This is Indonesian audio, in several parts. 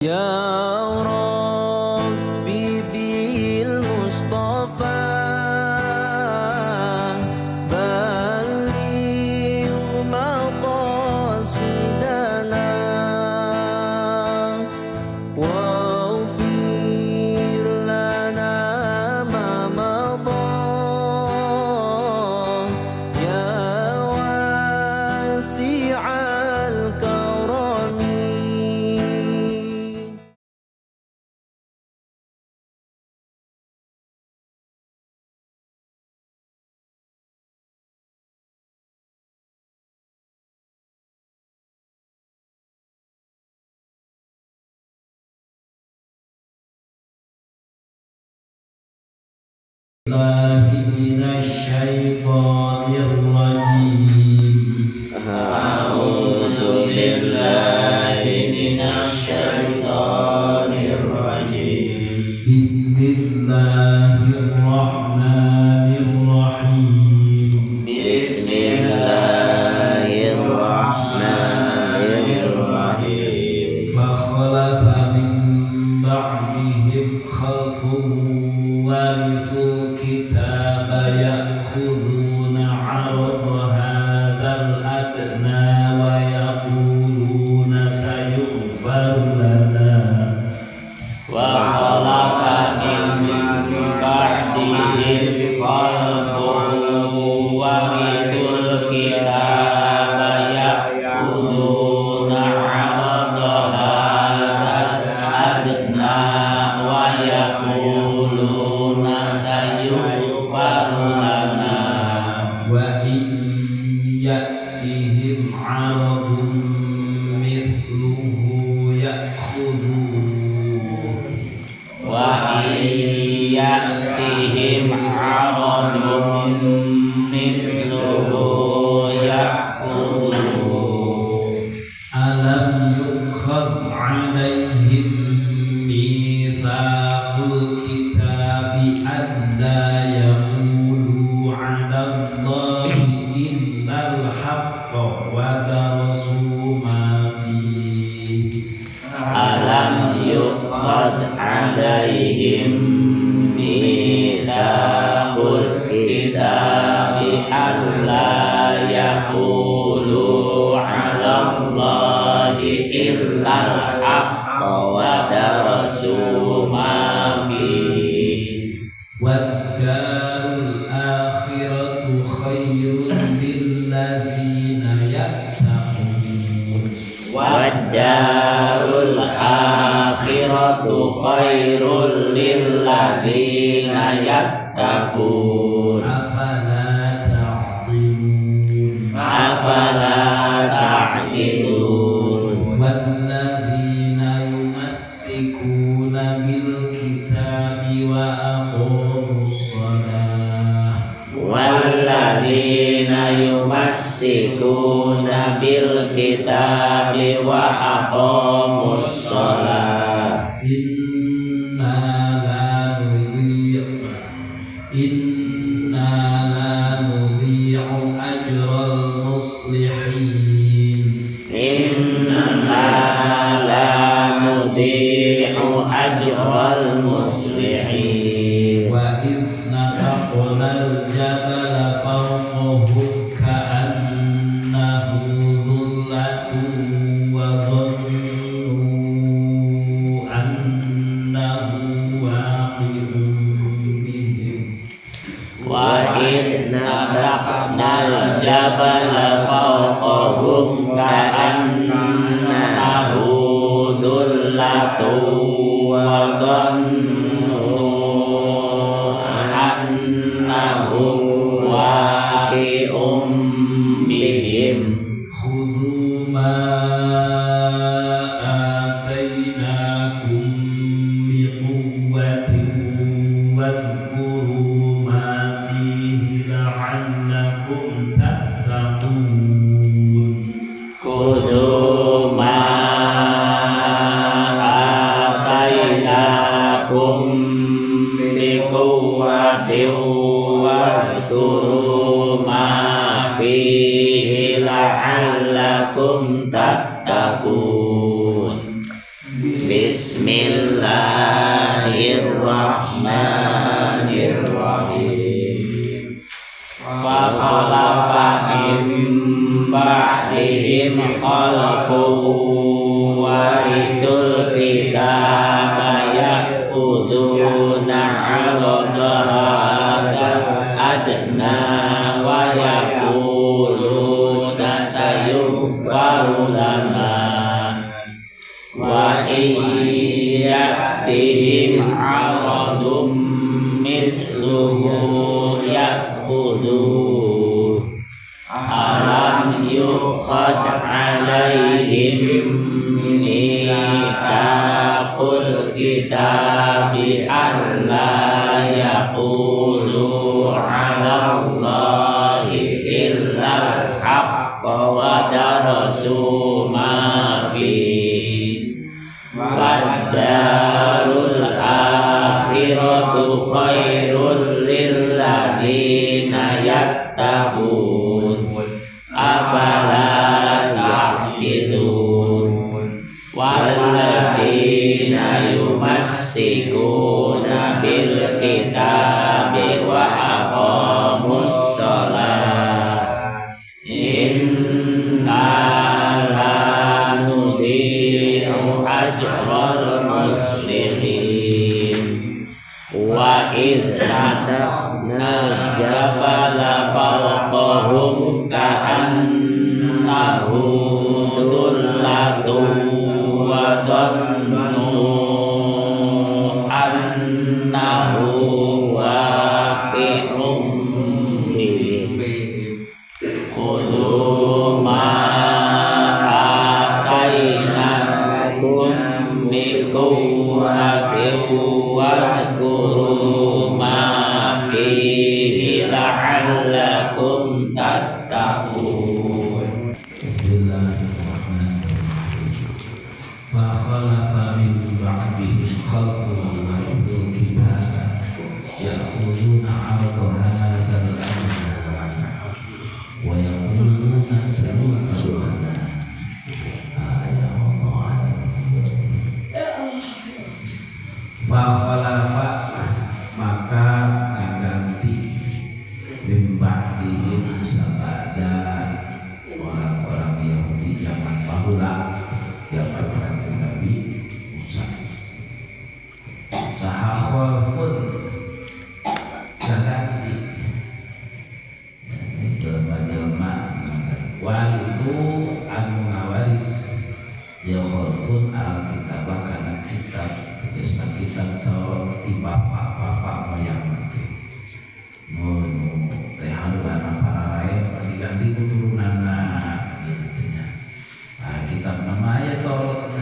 Ya Rabbi bil Mustafa balligh maqasidana waghfir lana ma madha ya wasi'al karami. A'udzu billahi minasyaitonir rajim. Bismillahirrahmanirrahim. Bismillahirrahmanirrahim. Fa khalafa min ba'dihim khalfun warithul kitaba ya'khudhuna 'arada hadzal adna wa yaquluna sayughfaru lana Wa khalafa min ba'dihim khalfun warithul kitaba ya'khuduna 'arada hadzal adna wa yaquluna sayughfaru lana. wa in ya'tihim 'aradun mithluhu ya'khudhuhu Wa iyatihim 'aradun mithluhu ya'khudhuhu. alam yukhadh 'alaihim mitsaqul kitabi an la yaqulu 'ala Allahi illal haqqa wa darasu ma fihi. Alam yukhad 'alaihim mitsaqul kitabi alla yaqulu 'ala Allahi illal haqqa wa darasu ma fihi. Wad-darul akhiratu khairun lilladzina yattaqun. Wad-darul akhiratu khairul lilladzina yattaqun. Afala ta'qilun. Afala ta'qilun. Walladzina yumassikuna bil kitabi wa aqamus shalah. Walladzina yumassikuna bil kitabi wa aqamus shalah. Inna la nudhi'u ajral muslihin. Inna la nudhi'u ajral muslihin. Wa idh nataqnal jabala fawqahum ka'annahu dhullatun wa dhannu annahu waqi'un bihim. Wa inna nataqnal jabala fawqahum ka'annahu dhullatun wa dhannu annahu waqi'un bihim. Khudhu ma atainakum biquwwatin wadhkuru ma fihi la'allakum tattaqun. Khudhu ma atainakum Bismillahirrahmanirrahim. Fa khalafa min ba'dihim khalfun warisul kitaba ya'khuduna 'arada hadzal adna wa yaquluna sayughfaru lana wa iyyatihim 'aradum misluhu ya'khudhu alam yukhad 'alaihim mitsaqul kitabi an la yaqulu 'ala Allahi illa al-haqqa wa darasu ma fihi wad-darul akhiratu khairul lilladzina yattaqun afala ta'qilun walladzina yumassikuna bil kitabi wa aqamus shalah inna la nudhi'u ajral muslimin wa idh sadaqna jabala fawqahum ka'annahu dhullatun wa dhannu annahu waqi'un bihim khudhu ma atainakum biquwwatin wadhkuru ma fihi la'allakum tattaqun. Bismillahirrahmanirrahim. Fa khalafa min ba'dihim khalfun warithul kitaba ya'khuduna 'arada hadzal adna wa yaquluna sayughfaru lana. Fa khalafa maka ganti min ba'dihim sabada orang-orang Yahudi zaman bahula yang berkata Nabi Musa sahafun ganti jelma-jelma warisu anu ngawaris ya khalfun al-kitabah kana kitab tulisna kitab Taurat di bapak-bapak moyang nanti teh haluan para rakyat diganti keturunanna gitu nya. Nah, kitab nama ya Taurat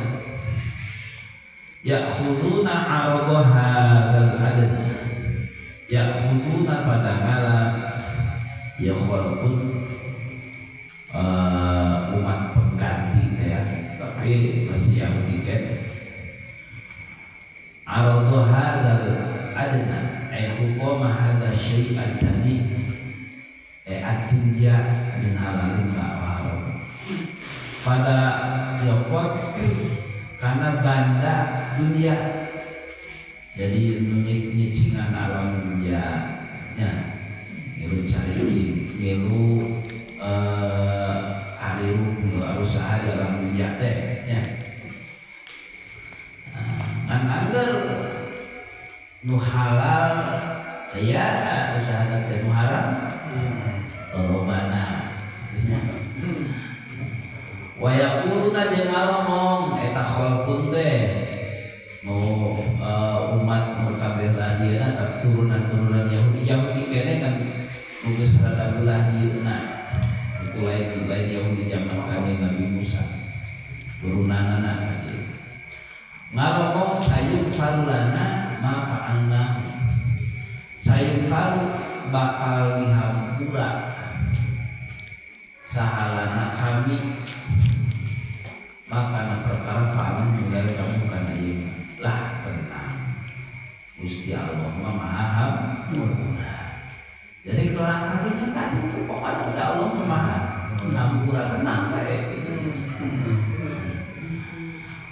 ya'khuduna 'arada hadzal adna ya'khuduna pada ngala ya walaupun umat pengganti ya tapi masih yang tiket 'arada hadzal adna hukuma hadza syai'an tadi ad-dunya min halalin ma'ruf pada yokot karena banda dunia jadi nyicingan alam dunia nya ngilu cari ngilu hariru ngilu usaha di alam dunia teh nya kan agar nu halal ya usaha teh nu haram lobana wa yaquluna jeung ngomong eta khalqun teh mau umat mau kabeh ladieuna tapi turunan Yahudi kene kan nu geus rada beulah dieuna itu lain Yahudi zaman kami Nabi Musa turunanana ka dieu ngomong sayun farulana ma fa'alna sayun faru bakal dihampura sahalana kami maka perkara fa'alan mulai kamu kana ieu lah tenang Gusti Allah Maha Hampura. Jadi kalau orang kami kan pokoknya Allah Maha Hampura tenang bae.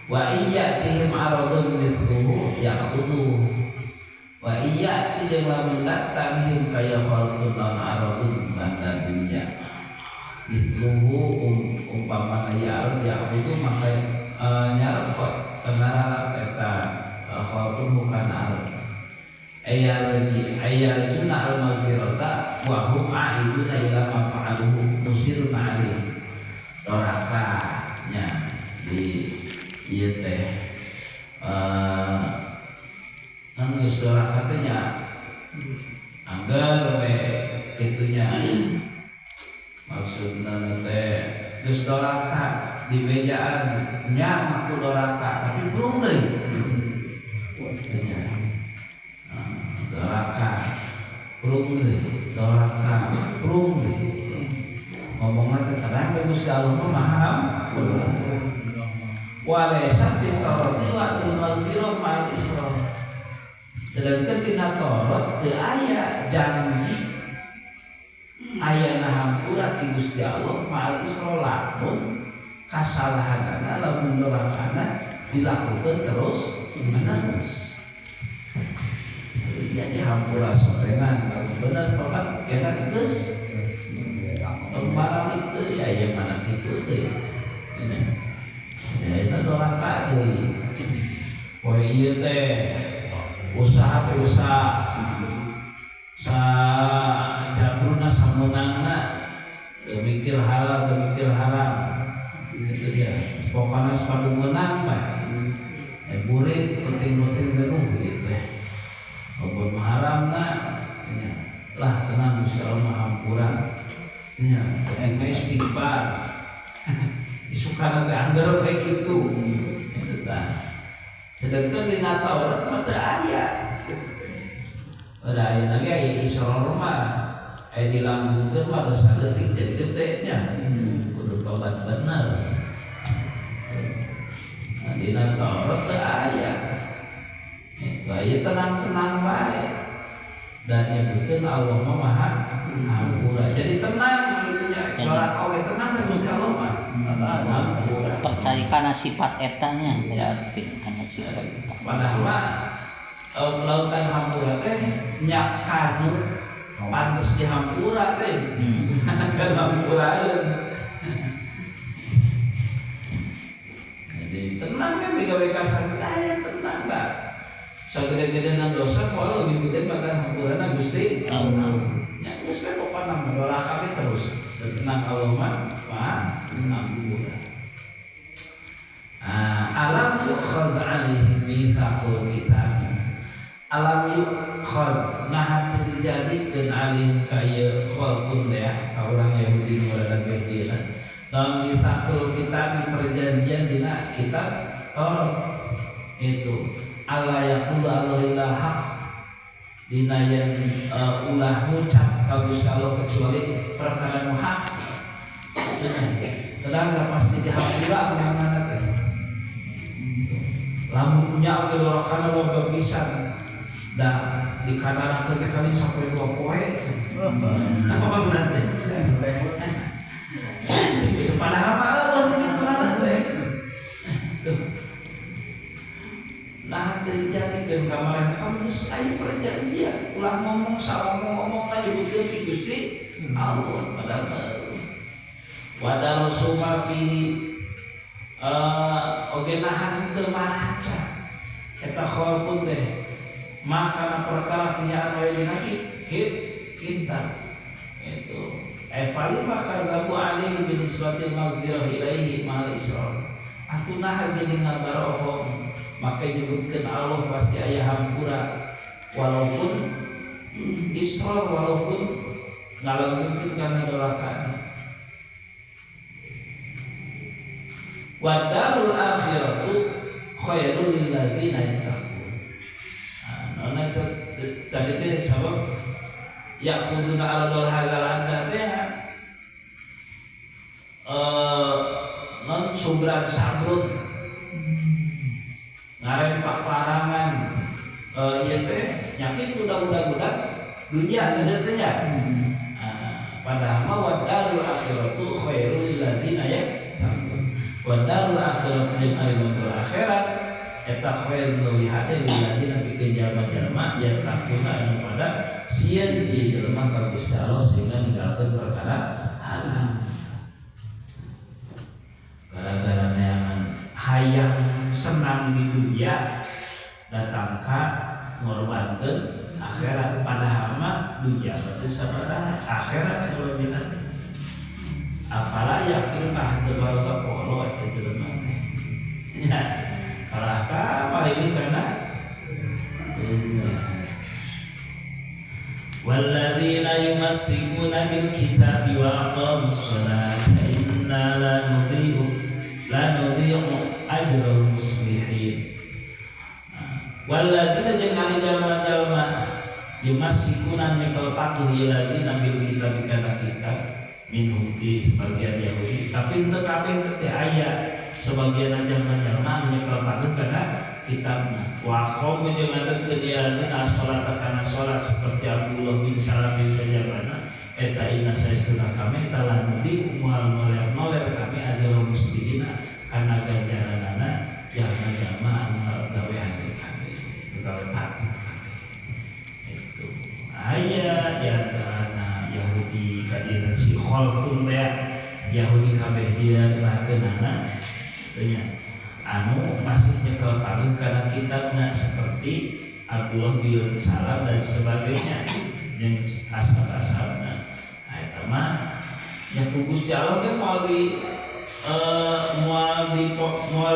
Wa iyyatihim aradun yati jeung lamun datang him kaya khalqun lan aradun banda dunya isluhu umpama aya yahudu maka nyarepot kenara eta khalqun bukan arad ayarjuna al-maghfirata wa hum a'iduna ila ma fa'aluhu musirun alih dorakanya di ieu teh geus doraka teh nya anggar we kitunya maksudna teh geus doraka di bejaan nya maku doraka tapi burung deui doraka burung deui doraka burung deui ngomongna teh terang we Gusti Allah mah maha walaysa fit tawrati wa al-maghfirah ma'al israr sedangkan tina Taurat teu aya janji aya hampura ti Gusti Allah ma'al israr lamun kasalahanana lamun dorakana dilakukeun terus menerus jadi hampura sorengan bener Bapak kena geus barang itu ya yang mana kitu teh ya itu doraka deui poe ieu teh usaha sa jadulna samunangna mikir halal mikir haram gitu dia pokoknya sepadu menang mah burit penting-penting dulu gitu walaupun haramna lah tenang insyaallah mahampura nya eng istighfar isukana teh anggar rek kitu eta tah sedangkan dina Taurat mah teu aya aya lagi aya israr mah aya dilanggengkeun mah dosa leutik jadi gede nya kudu tobat bener dina Taurat teu aya itu aya tenang-tenang bae dan nyebutkeun Allah mah maha hampura jadi tenang gitu nya doraka oge tenang dan Gusti Allah mah hampura percaya kana sifat etanya berarti kana sifat padahal mah lautan hampura teh nya kanu pantes dihampura teh kan hampuraeun jadi tenang kan gawe kasar aya tenang dah sagede-gedenan dosa kalau lebih gede matan hampurana Gusti Allah nya geus we pokona doraka terus tenang Allah mah hampura alam yukhad alaihim mitsaqul kitab alam yukhad nah dijadikeun alaihim kaya khalqun ya orang Yahudi mulai Yahudi dalam mitsaqul kitab perjanjian dina kitab itu Allah yaqulu Allahil haq dina yang ulah ngucap ka Gusti Allah kecuali perkara nu hak terang pasti dihapura mana teh lamun nya ge dorakana loba pisan da dikanarakeun teh kali sampai 2 poe apa berarti padahal mah Allah ini pernah teh nah terjadikeun kamaran kamu aya perjanjian ulah ngomong salah ngomong lagi nyebutkeun ti Gusti Allah padahal wadal suma fihi oge nahan teu maraca eta khalqun teh maka perkara fihi anu aya dina kitab itu fali maka zabu alaihi bi nisbatil maghfirah ilaihi ma'al israr atunaha geuning ngabarohom maka nyebutkeun Allah pasti aya hampura walaupun israr walaupun ngalanggengkeun kana dorakana wa darul akhiratu khairul lil ladzina yattaqun nona tadi teh sabab yakhuduna aladul halal anda teh non subrat sabrut ngarempak larangan ieu teh nyakit budak-budak dunia teh teh nya padahal ma wa darul akhiratu khairul lil ladzina yattaqun wa darul akhiratu lil akhirat eta khair melihat lilladzina pikeun jalma-jalma yang takuna anu pada sieun ieu jelema ka Gusti Allah sehingga ninggalkeun perkara haram. Gara-gara neangan hayang senang di dunia datang ka ngorbankeun akhirat, padahal mah dunia berarti sabaraha akhirat kelebihan. Afala yakin teu baruga polo eta jelema teh. Ya, kalah ka malih kana dunia. Walladzina yumassikuna bil kitabi wa aqamus sholata inna la nudhi'u ajral muslimin. Walladzina jeung ari jalma-jalma yumassikuna nyekel patuh ieu ladzina bil kitabi kana kitab minhum ti sebagian Yahudi, tapi untuk kabeh teh aya sebagian jalma-jalma nyekel patuh kana kitabna. Wa qaum jeung ngadegkeun ieu ladzina salat kana salat seperti Abdullah bin Salam bin Sajabana eta inna saestuna kami talanuti moal noler kami ajal muslimina kana ganjaranana jalma-jalma anu gawean kami gawe patuh kami. Itu aya di antarana Yahudi kadieu si khalfun Yahudi kabeh dia rahkeunana tanya anu masih nyekel patuh karena kitabna seperti Abdullah bin Salam dan sebagainya yang asal-asalna. Nah eta mah ya ku Gusti Allah ge moal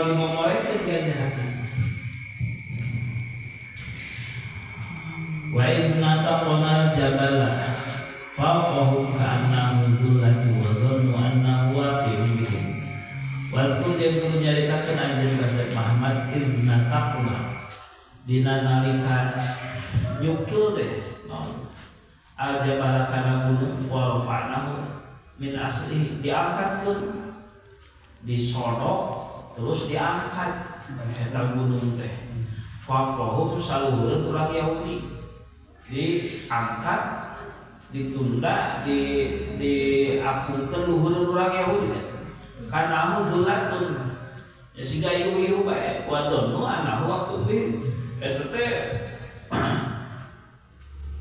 di momorek ganjaran. Wa idna taqona jabala faqahum ka'annahu dzullatun wa dhannu annahu waqi'un bihim. Waktu dia menyaritakan anjing Basyar Muhammad izna taqna dina nalika nyukul deh aja balakana gunung wa rafa'nahu min asli diangkatkeun disodok terus diangkat eta gunung teh faqahum saluheureun urang Yahudi diangkat ditunda diapungkeun luhur urang Yahudi karena zullatun ya siga ieu bae wadonu anahu akubih eta teh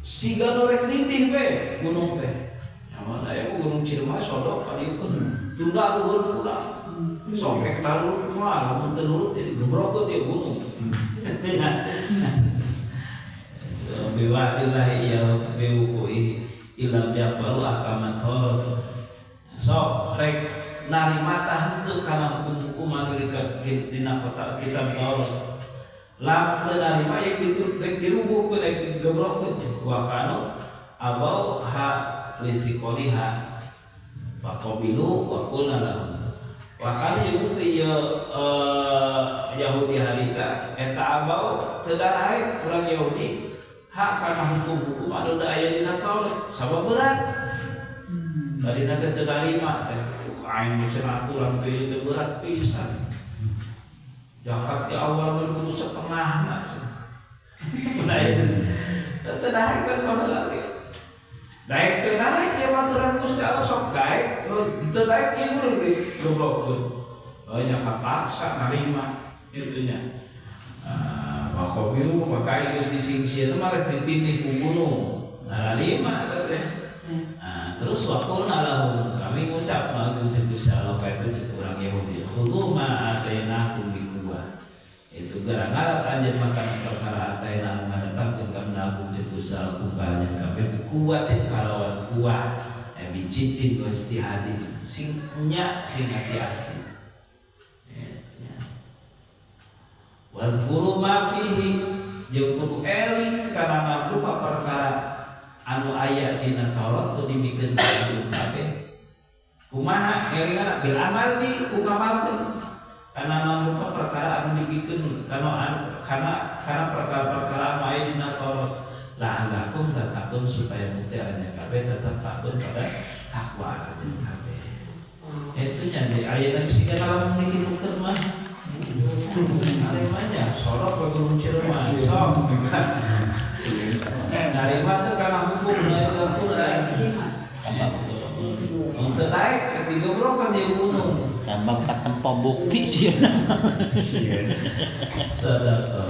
siga norek lindih bae gunung teh nyaman aya gunung Ciremai sodok kadieun tunda luhur ulah sokek talu mah lamun teu nurut jadi gebrokeun dia gunung biwadillahi ya biwuqi ilam yaqbalu ahkamat tawrat sok rek narima tah henteu kana hukum anu dina kitab Taurat lam teu narima yang dirubuhkeun rek digebrokkeun wa kanu abau ha lisiqoliha faqabilu wa qulna lahum wa kanu jeung teh Yahudi harita eta abau teu darahe urang Yahudi hak kana hukum-hukum anu da aya dina Taurat sabab berat tadi nanti teu narima teh aing cenah aturan teh teu berat pisan zakat di awal kudu setengahna mun aya teu daek kan baheula ge daek teu daek ya aturan Gusti Allah sok daek teu daek ieu urang di goblokkeun nya kapaksa narima itu nya Wakobiru pakai geus disingsi itu malah ditindih ku gunung. Nah, 5 teh. Nah, terus waqulna lahum kami ngucap magucap Gusti Allah ka itu urang Yahudi. Khudhu ma atainakum bi quwwah. Itu gara-gara anjeun makan perkara ataina ngadatang ka nagucap Gusti Allah kubalnya kabeh kuwatin kalawan kuah. Bijitin wa istihadin sing nya sing hati-hati. Wazkuru ma fihi jeung kudu eling kana rupa perkara anu aya dina Taurat teu dibikeun kabeh. Kumaha elingan bil amal bi kumamalkeun kana rupa perkara anu dibikeun kana perkara-perkara anu aya dina Taurat. La'allakum tattaqun supaya muti anya kabeh tetep takun pada takwa kabeh. Itu nya di aya siga lamun dikitukeun mah narimanya sorok ke gunung Ciremai sok narima itu karena hukum dari aturan untuk naik digebrokkan di gunung tambah katempo bukti sih. Sadaqah.